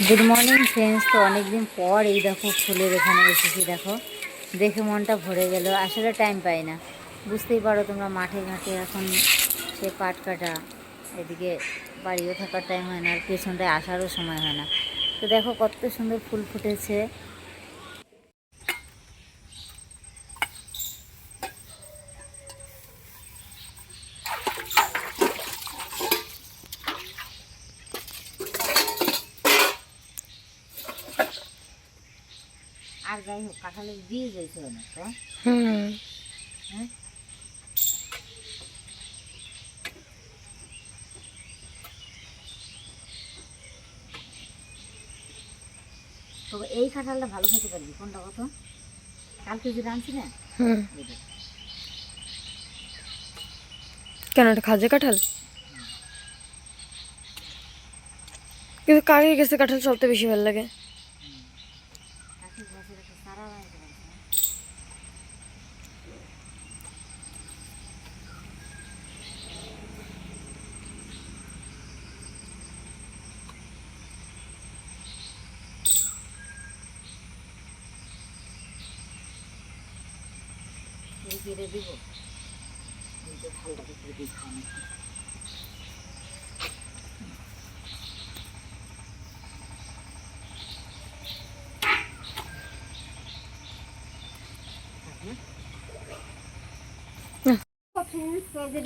Good morning friends. তো অনেকদিন পর এই দেখো ফুলের এখানে এসেছি, দেখো দেখে মনটা ভরে গেল। আসলে টাইম পাই না, বুঝতেই পারো তোমরা, মাঠে ঘাটে এখন সে পাট কাটা, এদিকে বাড়িও থাকার টাইম হয় না, আর পেছনটায় আসারও সময় হয় না। তো দেখো কত সুন্দর ফুল ফুটেছে। আর যাই হোক, কাঁঠালের বীজ হয়েছে অনেক। তো হ্যাঁ, তো এই কাঁঠালটা ভালো খেতে পারবি। কোনটা কত? কালকে যে আনছি না, কেন এটা খাজা কাঁঠাল? কিন্তু কাকে গেছে কাঁঠাল সবচেয়ে বেশি ভালো লাগে? কেটে দিব, ভালো করে দিই।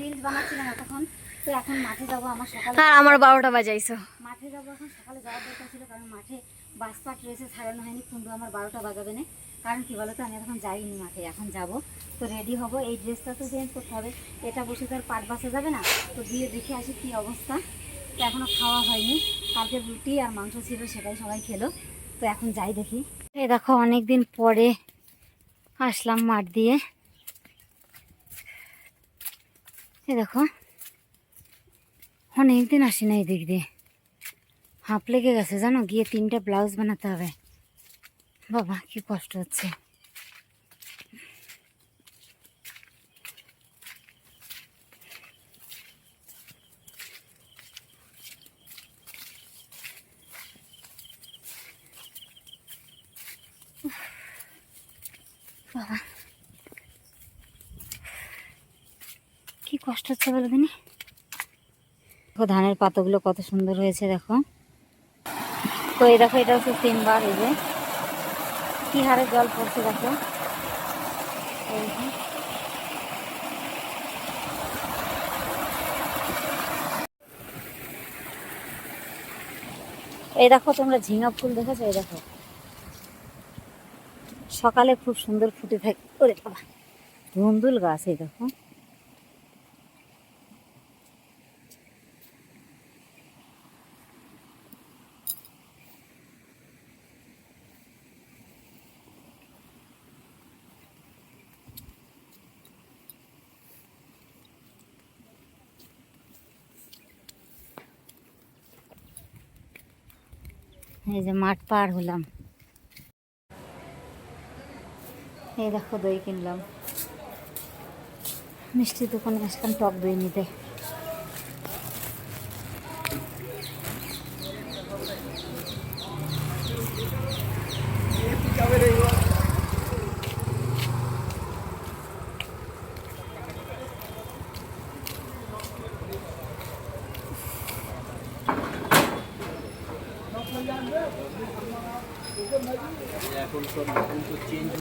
রিলস বানাচ্ছিলাম এতক্ষণ, তো এখন মাঠে যাবো। আমার সকালে আর আমার 12টা বাজাইছো। মাঠে যাবো এখন, সকালে যাওয়ার দরকার ছিল, কারণ মাঠে বাস পাট রয়েছে, ছাড়ানো হয়নি। কিন্তু আমার 12টা বাজাবে না, কারণ কি বলতো, আমি এখন যাইনি মাঠে, এখন যাব। তো রেডি হব, এই ড্রেসটা তো চেঞ্জ করতে হবে, এটা বসে তো আর পাট বাসে যাবে না। তো দিয়ে দেখে আসি কী অবস্থা। তো এখনও খাওয়া হয়নি, কালকে রুটি আর মাংস ছিল, সেটাই সবাই খেলো। তো এখন যাই দেখি। এই দেখো অনেক দিন পরে আসলাম মাঠ দিয়ে। এই দেখো অনেকদিন আসি না এই দিক দিয়ে, হাঁপ লেগে গেছে জানো, গিয়ে 3টা ব্লাউজ বানাতে হবে। বাবা কি কষ্ট হচ্ছে। বাবা কি কষ্ট হচ্ছে বলো দিনি। দেখো ধানের পাতাগুলো কত সুন্দর হয়েছে, দেখো। তো এই দেখো, এটা হচ্ছে 3বার। এই যে কি হারে জল পড়ছে দেখো। এই দেখো তোমরা ঝিঙা ফুল দেখেছো? এই দেখো সকালে খুব সুন্দর ফুটে থাকে। ওরে বাবা, ধুন্দুল গাছ। এই দেখো এই যে মাঠ পার হলাম। এই দেখো দই কিনলাম, মিষ্টি দোকানে আসলাম টক দই নিতে। এখন সব চেঞ্জ